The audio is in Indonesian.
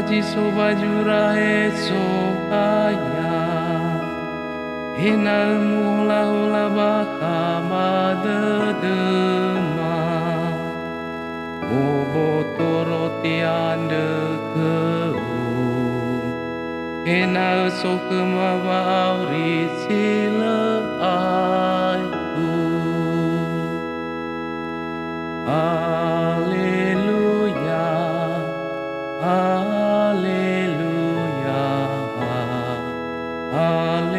jiso bajura eso kaya hinal mula hula baka madedema bobo toroti ande keu hinal so kemabauri sila aku. Haleluya, haleluya, haleluya.